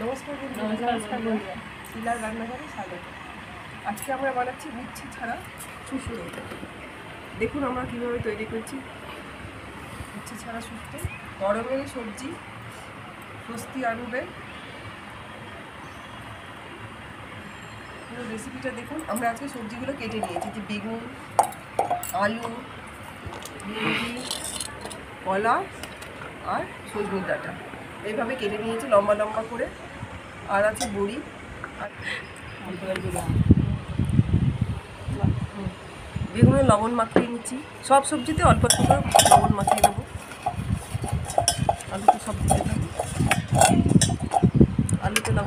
নমস্কার বন্ধুরা, শিলার রান্নাঘরে স্বাগত। আজকে আমরা বানাচ্ছি উচ্ছে ছাড়া শুক্তো। দেখুন আমরা কীভাবে তৈরি করছি উচ্ছে ছাড়া শুক্তো। গরমের সবজি, স্বস্তি আনবে। পুরো রেসিপিটা দেখুন। আমরা আজকে সবজিগুলো কেটে নিয়েছি, যে বেগুন, আলু, ভিন্ডি, কলা আর সজনের ডাঁটা এইভাবে কেটে নিয়েছি লম্বা লম্বা করে। আর আছে বড়ি আর বেগুনে লবণ মাখিয়ে নিচ্ছি। সব সবজিতে অল্প অল্প করে লবণ মাখিয়ে নেবো। আলুতে সব দিতে থাকবো।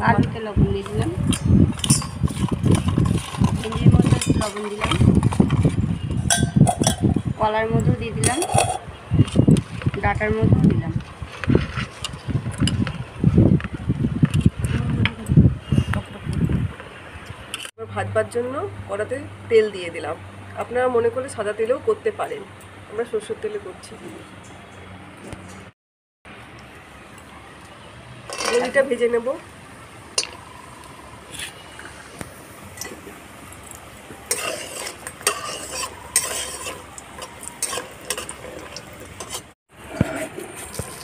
আলুতে লবণ দিয়ে দিলাম, ভেন্ডির মধ্যে লবণ দিলাম, কলার মধ্যেও দিয়ে দিলাম, ডাঁটার মধ্যেও দিলাম। ভাজবার জন্য কড়াতে তেল দিয়ে দিলাম। আপনারা মনে করলে সাদা তেলেও করতে পারেন, আমরা সরষের তেলে করছি। বড়িটা ভেজে নেব।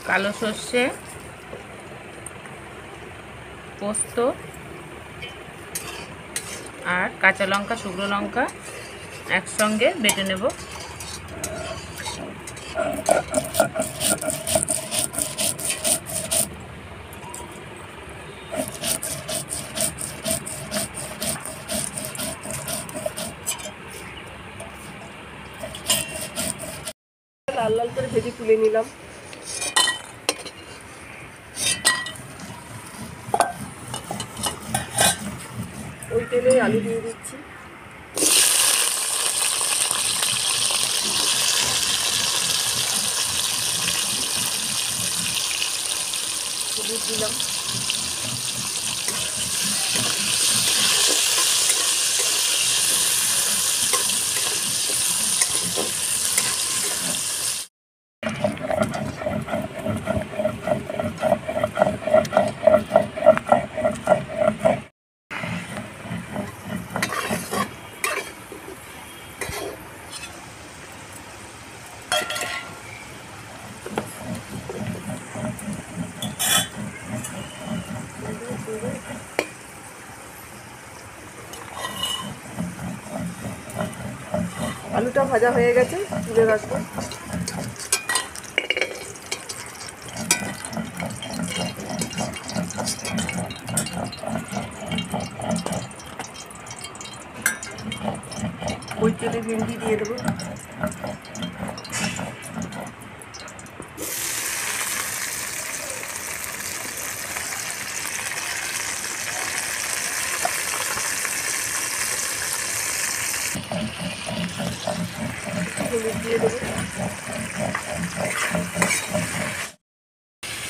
কালো সর্ষে, পোস্ত আর কাঁচা লঙ্কা, শুকনো লঙ্কা একসঙ্গে বেটে নেব। লাল লাল করে ভেজে তুলে নিলাম। ওই তেলে আলু দিয়ে দিচ্ছি। হলুদ দিলাম। আলুটা ভাজা হয়ে গেছে, তুলে রাখবো। ওই তেলে ভেন্ডি দিয়ে দেবো। হলুদ দিয়ে দেবো।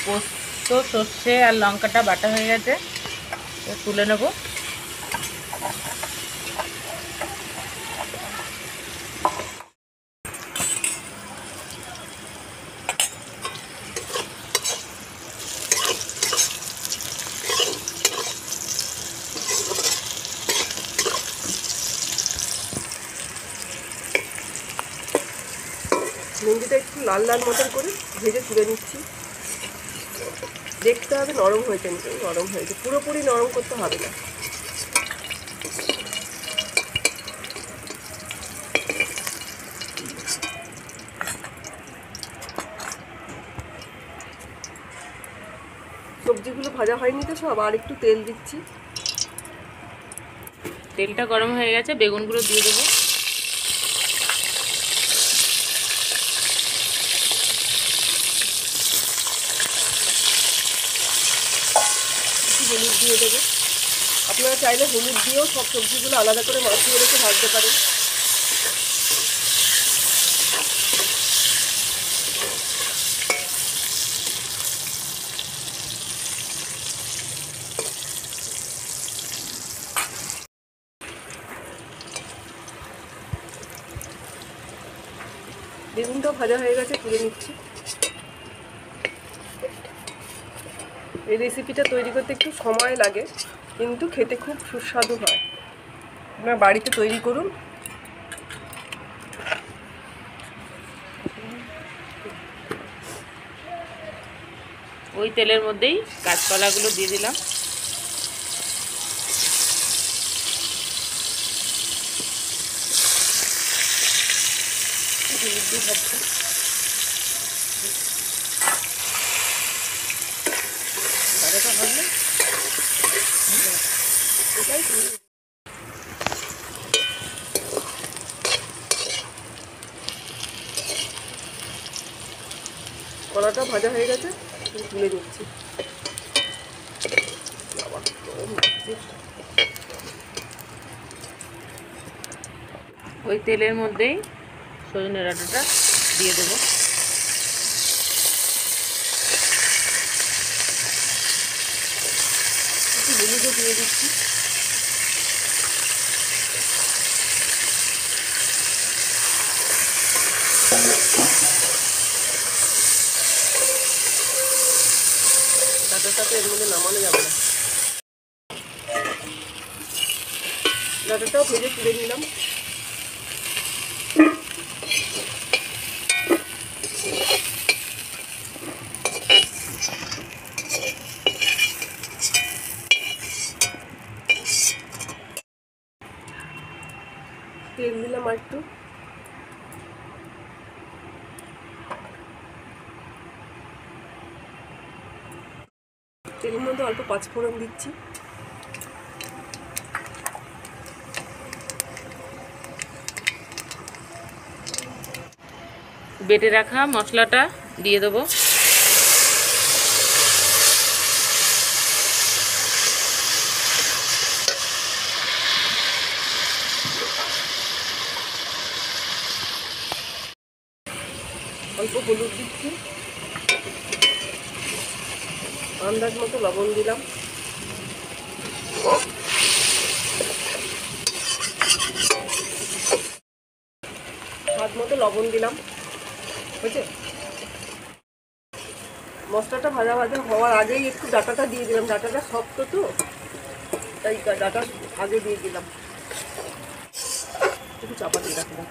পোস্ত, সর্ষে আর লঙ্কাটা বাটা হয়ে গেছে, তুলে নেব। ভেন্ডিটা একটু লাল লাল মতন করে ভেজে তুলে নিচ্ছি। দেখতে হবে নরম হয়েছে, নরম হয়েছে, পুরোপুরি নরম করতে হবে না। সবজিগুলো ভাজা হয়নি তো সব, আর একটু তেল দিচ্ছি। তেলটা গরম হয়ে গেছে, বেগুনগুলো দিয়ে দেবো। হলুদ দিয়ে দেবো। আপনারা চাইলে হলুদ দিয়েও সব সবজিগুলো আলাদা করে মাখিয়ে রেখে ভাজতে পারেন। বেগুনটাও ভাজা হয়ে গেছে, তুলে নিচ্ছি। এই রেসিপিটা তৈরি করতে একটু সময় লাগে, কিন্তু খেতে খুব সুস্বাদু হয়। আপনারা বাড়িতে তৈরি করুন। ওই তেলের মধ্যেই গাছপালাগুলো দিয়ে দিলাম। কলাটা ভাজা হয়ে গেছে, তুলে দিচ্ছি। ওই তেলের মধ্যেই সজনে ডাঁটাটা দিয়ে দেবো। একটু হলুদও দিয়ে দিচ্ছি। ডাঁটাটা তো এর মধ্যে নামানো যাবে না। ডাঁটাটাও ভেজে তুলে নিলাম। তেল দিলাম আর একটু। তেলের মধ্যে অল্প পাঁচফোড়ন দিচ্ছি। বেটে রাখা মশলাটা দিয়ে দেবো। অল্প হলুদ দিচ্ছি, আন্দাজ মতো লবণ দিলাম। স্বাদ মতো লবণ দিলাম। বুঝছে, মশলাটা ভাজা ভাজা হওয়ার আগেই একটু ডাঁটাটা দিয়ে দিলাম। ডাঁটাটা শক্ত তো, তাই ডাঁটা আগে দিয়ে দিলাম। একটু চাপা দিয়ে রাখলাম,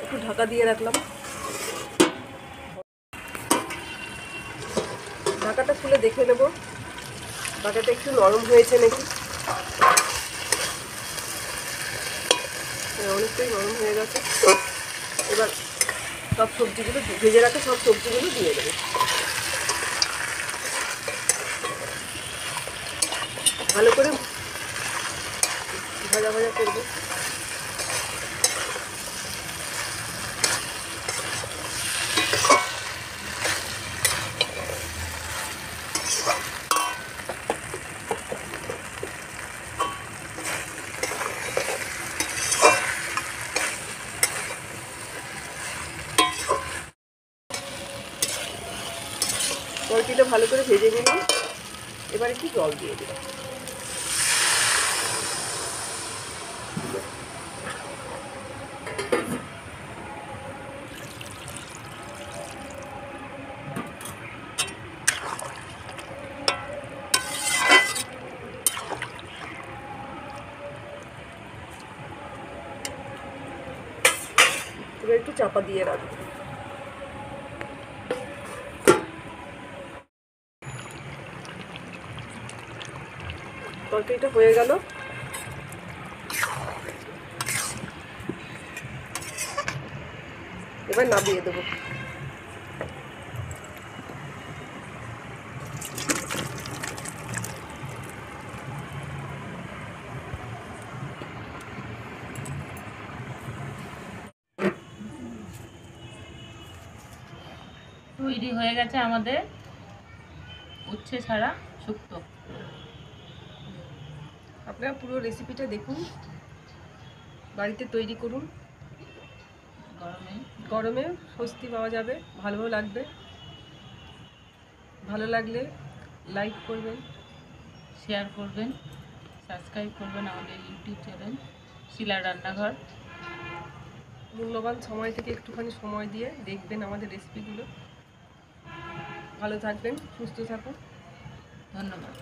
একটু ঢাকা দিয়ে রাখলাম। ঢাকাটা খুলে দেখে নেব ডাঁটাটা একটু নরম হয়েছে নাকি। অনেকটাই নরম হয়ে গেছে। এবার সব সবজিগুলো ভেজে রাখা সব সবজিগুলো দিয়ে দেবো। ভালো করে ভাজা ভাজা করবো। তরকারিটা ভালো করে ভেজে নিলাম। এবার একটু জল দিয়ে দিলাম। এবার একটু চাপা দিয়ে রাখবো। তরকারিটা হয়ে গেল। এবার নামিয়ে দেবো। তৈরি হয়ে গেছে আমাদের উচ্ছে ছাড়া শুক্তো। আপনারা পুরো রেসিপিটা দেখুন, বাড়িতে তৈরি করুন। গরমে স্বস্তি পাওয়া যাবে, ভালো লাগবে। ভালো লাগলে লাইক করবেন, শেয়ার করবেন, সাবস্ক্রাইব করবেন আমাদের ইউটিউব চ্যানেল শিলার রান্নাঘর। মূল্যবান সময় থেকে একটুখানি সময় দিয়ে দেখবেন আমাদের রেসিপিগুলো। ভালো থাকবেন, সুস্থ থাকুন। ধন্যবাদ।